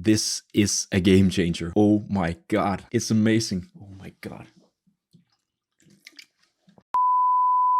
This is a game changer. Oh my god, it's amazing. Oh my god.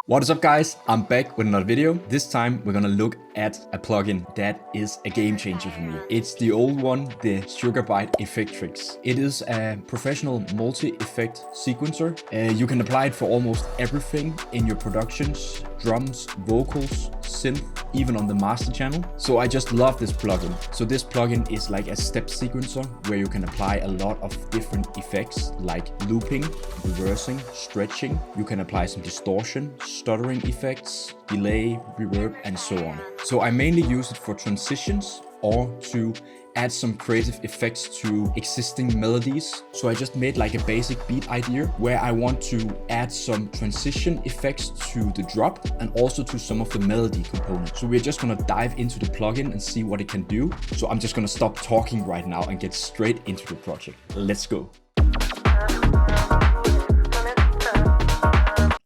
What is up guys, I'm back with another video. This time we're gonna look at a plugin that is a game changer for me. It's the old one, the Bytes Effectrix. It is a professional multi-effect sequencer. You can apply it for almost everything in your productions, drums, vocals, synth, even on the master channel. So I just love this plugin. So this plugin is like a step sequencer where you can apply a lot of different effects like looping, reversing, stretching. You can apply some distortion, stuttering effects, delay, reverb, and so on. So I mainly use it for transitions or to add some creative effects to existing melodies. So I just made like a basic beat idea where I want to add some transition effects to the drop and also to some of the melody components. So we're just gonna dive into the plugin and see what it can do. So I'm just gonna stop talking right now and get straight into the project. Let's go.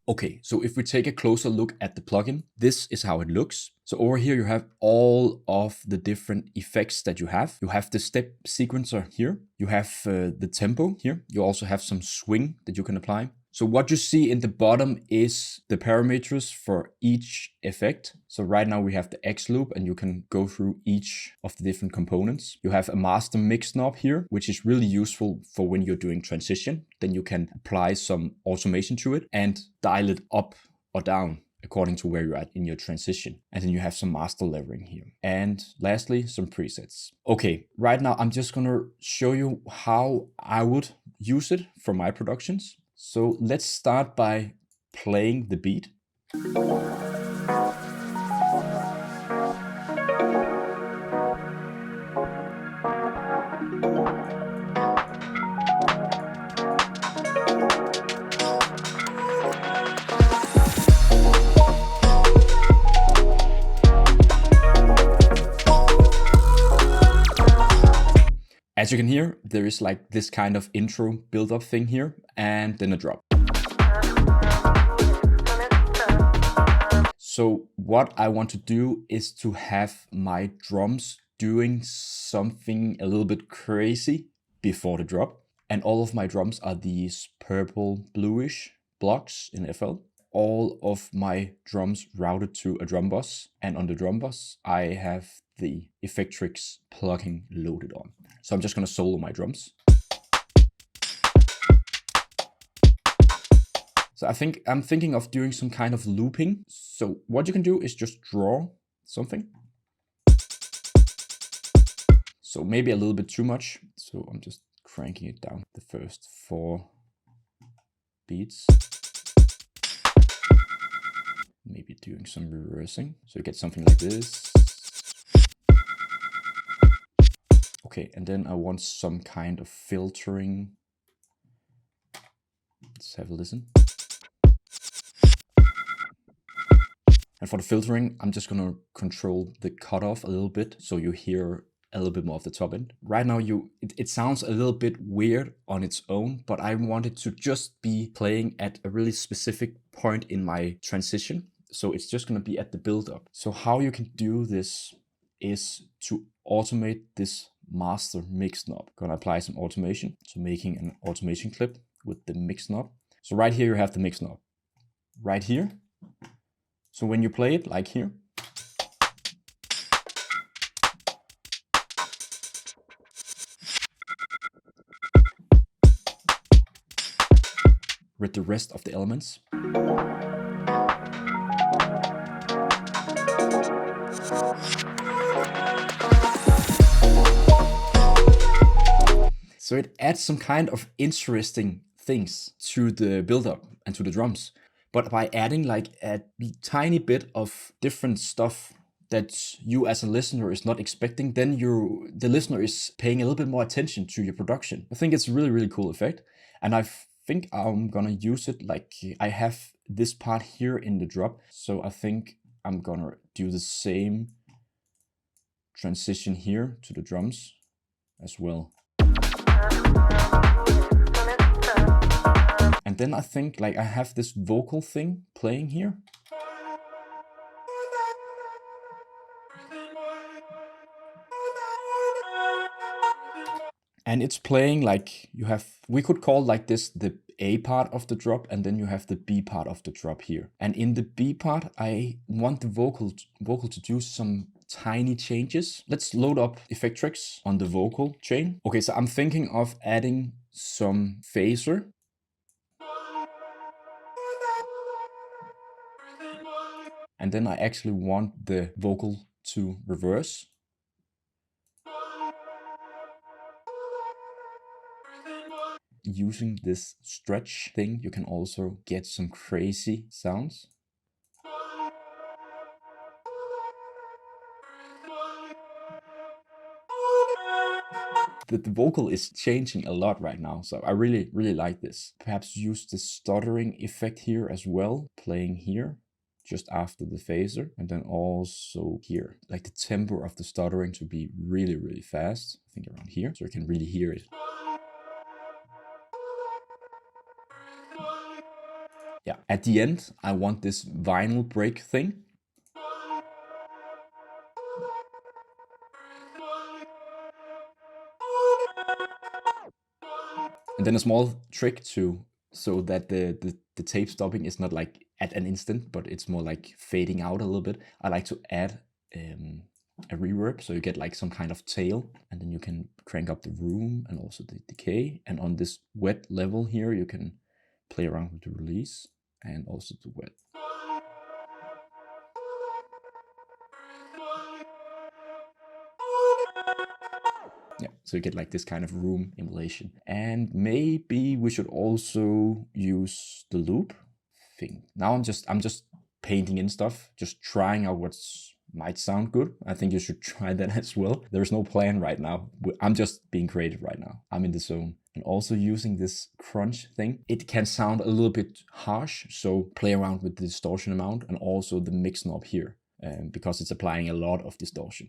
Okay, so if we take a closer look at the plugin, this is how it looks. So over here you have all of the different effects that you have. You have the step sequencer here. You have the tempo here. You also have some swing that you can apply. So what you see in the bottom is the parameters for each effect. So right now we have the X loop and you can go through each of the different components. You have a master mix knob here, which is really useful for when you're doing transition. Then you can apply some automation to it and dial it up or down according to where you're at in your transition. And then you have some master levering here. And lastly, some presets. Okay, right now I'm just gonna show you how I would use it for my productions. So let's start by playing the beat. As you can hear, there is like this kind of intro build-up thing here, and then a drop. So what I want to do is to have my drums doing something a little bit crazy before the drop. And all of my drums are these purple bluish blocks in FL. All of my drums routed to a drum bus, and on the drum bus I have the Effectrix plugin loaded on. So I'm just gonna solo my drums. So I'm thinking of doing some kind of looping. So what you can do is just draw something. So maybe a little bit too much. So I'm just cranking it down the first 4 beats. Maybe doing some reversing. So you get something like this. Okay, and then I want some kind of filtering. Let's have a listen. And for the filtering, I'm just gonna control the cutoff a little bit so you hear a little bit more of the top end. Right now it sounds a little bit weird on its own, but I want it to just be playing at a really specific point in my transition. So it's just gonna be at the build-up. So how you can do this is to automate this master mix knob. Gonna apply some automation. So making an automation clip with the mix knob. So right here you have the mix knob. Right here. So when you play it, like here, with the rest of the elements. So it adds some kind of interesting things to the build-up and to the drums. But by adding like a tiny bit of different stuff that you as a listener is not expecting, then the listener is paying a little bit more attention to your production. I think it's a really, really cool effect. And I think I'm gonna use it like I have this part here in the drop. So I think I'm gonna do the same transition here to the drums as well. And then I think like I have this vocal thing playing here. And it's playing like you have, we could call like this the A part of the drop, and then you have the B part of the drop here. And in the B part, I want the vocal to do some tiny changes. Let's load up Effectrix on the vocal chain. Okay, so I'm thinking of adding some phaser. And then I actually want the vocal to reverse. Using this stretch thing, you can also get some crazy sounds. The vocal is changing a lot right now, so I really like this. Perhaps use the stuttering effect here as well, playing here just after the phaser, and then also here, like the tempo of the stuttering to be really fast. I think around here, so you can really hear it. Yeah, at the end, I want this vinyl break thing. And then a small trick so that the tape stopping is not like at an instant, but it's more like fading out a little bit. I like to add a reverb, so you get like some kind of tail, and then you can crank up the room and also the decay. And on this wet level here, you can play around with the release and also the wet. Yeah, so you get like this kind of room emulation. And maybe we should also use the loop thing. Now I'm just painting in stuff, just trying out what might sound good. I think you should try that as well. There's no plan right now. I'm just being creative right now. I'm in the zone. And also using this crunch thing, it can sound a little bit harsh. So play around with the distortion amount and also the mix knob here, because it's applying a lot of distortion.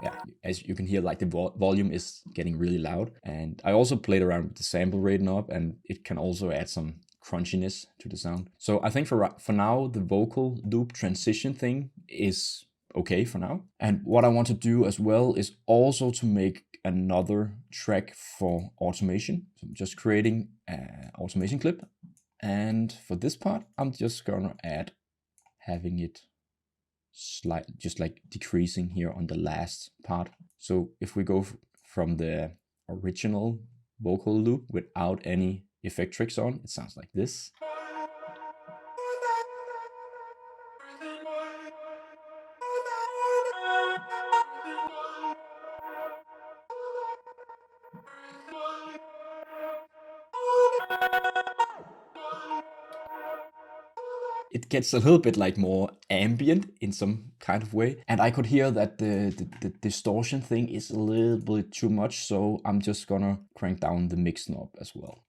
Yeah, as you can hear, like the volume is getting really loud. And I also played around with the sample rate knob, and it can also add some crunchiness to the sound. So I think for now, the vocal loop transition thing is okay for now. And what I want to do as well is also to make another track for automation. So I'm just creating an automation clip. And for this part, I'm just gonna add having it just like decreasing here on the last part. So if we go from the original vocal loop without any Effectrix on, it sounds like this. It gets a little bit like more ambient in some kind of way. And I could hear that the distortion thing is a little bit too much. So I'm just gonna crank down the mix knob as well.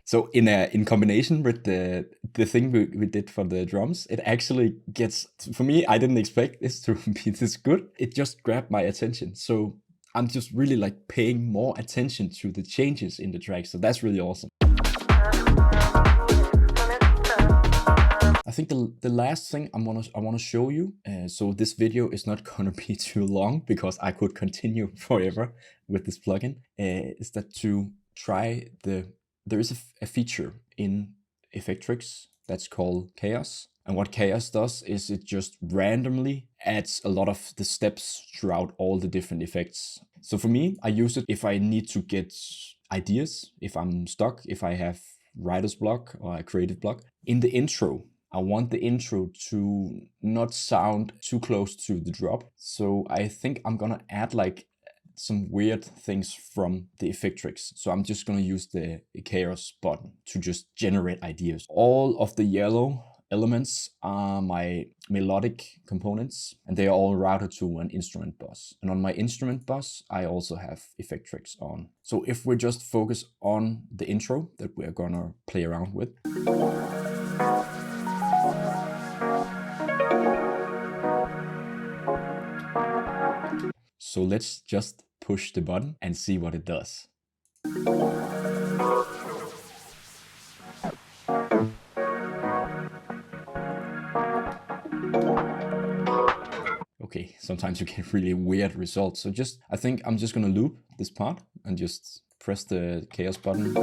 So in combination with the thing we did for the drums, it actually gets, for me, I didn't expect this to be this good. It just grabbed my attention. So I'm just really like paying more attention to the changes in the track. So that's really awesome. I think the last thing I want to show you, so this video is not gonna be too long because I could continue forever with this plugin, is that to try there is a feature in Effectrix that's called Chaos. And what Chaos does is it just randomly adds a lot of the steps throughout all the different effects. So for me, I use it if I need to get ideas, if I'm stuck, if I have writer's block or a creative block. In the intro, I want the intro to not sound too close to the drop. So I think I'm gonna add like some weird things from the Effectrix. So I'm just gonna use the Chaos button to just generate ideas. All of the yellow elements are my melodic components, and they are all routed to an instrument bus. And on my instrument bus, I also have Effectrix on. So if we just focus on the intro that we're gonna play around with. So let's just push the button and see what it does. Okay, sometimes you get really weird results. So I think I'm just gonna loop this part and just press the chaos button.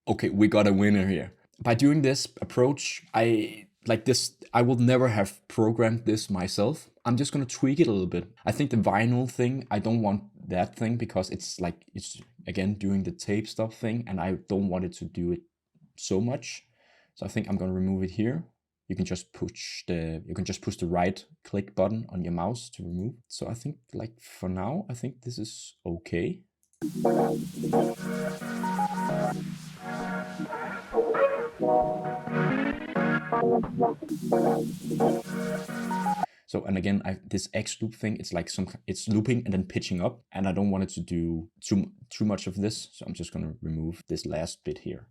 Okay, we got a winner here. By doing this approach, I will never have programmed this myself. I'm just gonna tweak it a little bit. I think the vinyl thing, I don't want that thing because it's again doing the tape stuff thing, and I don't want it to do it so much. So I think I'm gonna remove it here. You can just push the right click button on your mouse to remove. So I think for now, I think this is okay. So, and again, this X loop thing, it's looping and then pitching up, and I don't want it to do too much of this. So I'm just gonna remove this last bit here.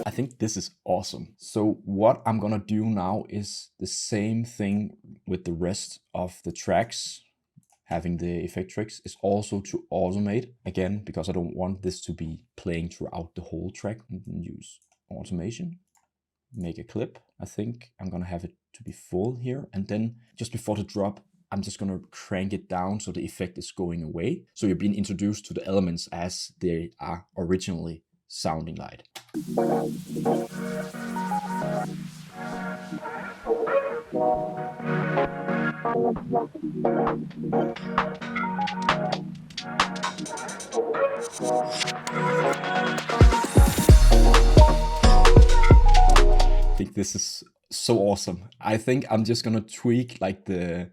I think this is awesome. So what I'm gonna do now is the same thing with the rest of the tracks. Having the Effectrix is also to automate, again, because I don't want this to be playing throughout the whole track. Use automation, make a clip. I think I'm gonna have it to be full here, and then just before the drop, I'm just gonna crank it down so the effect is going away. So you're being introduced to the elements as they are originally sounding like. I think this is so awesome. I think I'm just gonna tweak the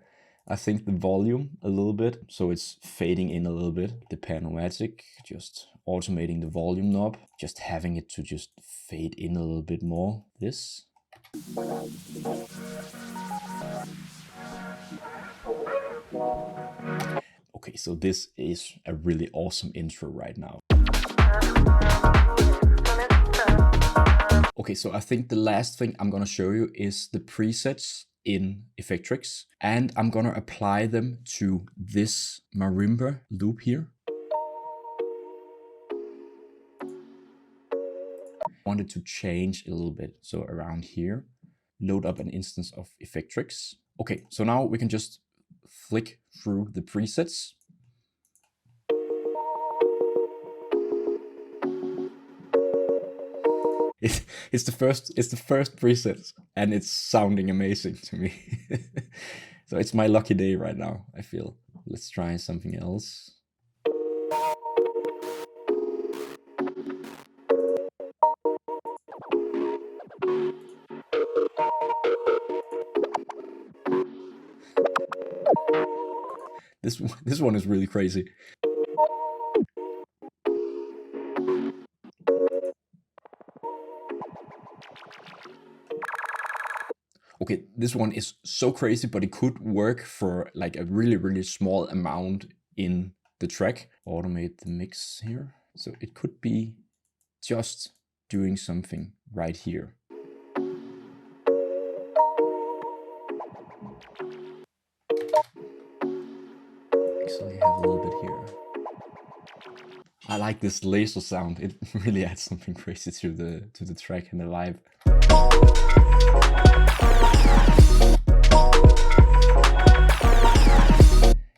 volume a little bit, so it's fading in a little bit. The Panomatic, just automating the volume knob, just having it to just fade in a little bit more. This. Okay, so this is a really awesome intro right now. Okay, so I think the last thing I'm gonna show you is the presets in Effectrix, and I'm gonna apply them to this marimba loop here. I wanted to change a little bit, so around here, load up an instance of Effectrix. Okay, so now we can just flick through the presets. It's the first preset, and it's sounding amazing to me. So it's my lucky day right now, I feel. Let's try something else. This one is really crazy. Okay, this one is so crazy, but it could work for like a really, really small amount in the track. Automate the mix here. So it could be just doing something right here. Actually have a little bit here. I like this laser sound. It really adds something crazy to the track and the vibe.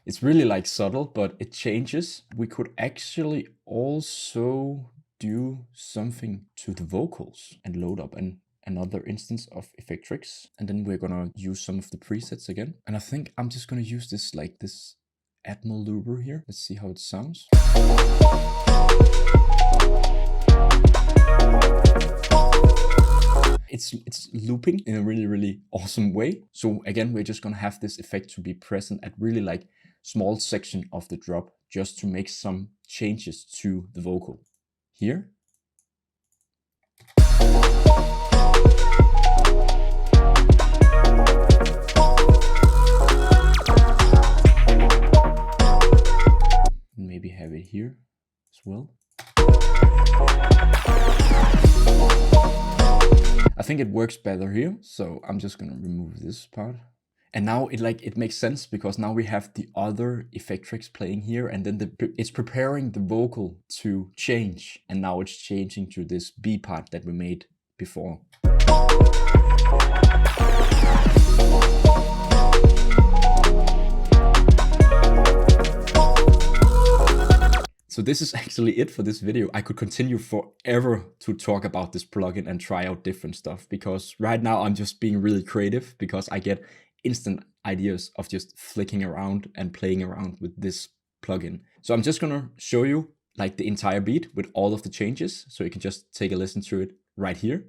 It's really like subtle, but it changes. We could actually also do something to the vocals and load up. And another instance of Effectrix, and then we're gonna use some of the presets again. And I think I'm just gonna use this like this Atmel looper here. Let's see how it sounds. It's looping in a really awesome way. So again, we're just gonna have this effect to be present at really like small section of the drop, just to make some changes to the vocal here. Maybe have it here as well. I think it works better here, so I'm just gonna remove this part. And now it makes sense, because now we have the other Effectrix playing here, and then it's preparing the vocal to change, and now it's changing to this B part that we made before. So this is actually it for this video. I could continue forever to talk about this plugin and try out different stuff, because right now I'm just being really creative, because I get instant ideas of just flicking around and playing around with this plugin. So I'm just gonna show you like the entire beat with all of the changes, so you can just take a listen to it right here.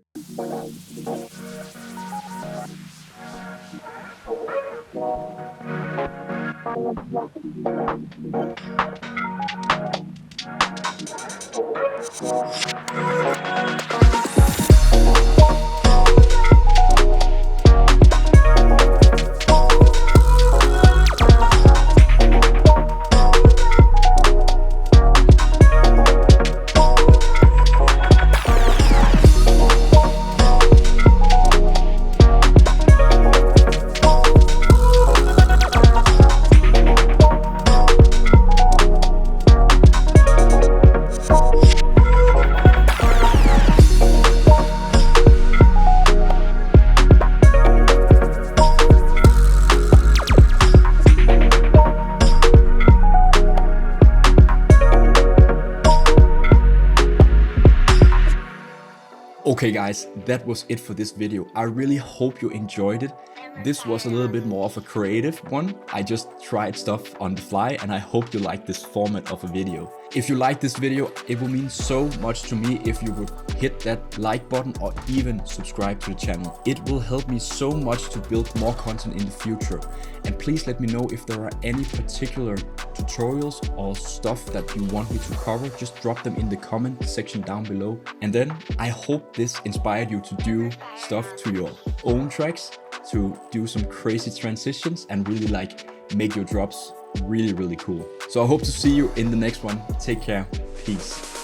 Okay guys, that was it for this video. I really hope you enjoyed it. This was a little bit more of a creative one. I just tried stuff on the fly, and I hope you like this format of a video. If you like this video, it will mean so much to me if you would hit that like button or even subscribe to the channel. It will help me so much to build more content in the future. And please let me know if there are any particular tutorials or stuff that you want me to cover. Just drop them in the comment section down below. And then I hope this inspired you to do stuff to your own tracks, to do some crazy transitions and really like make your drops really cool. So I hope to see you in the next one. Take care. Peace.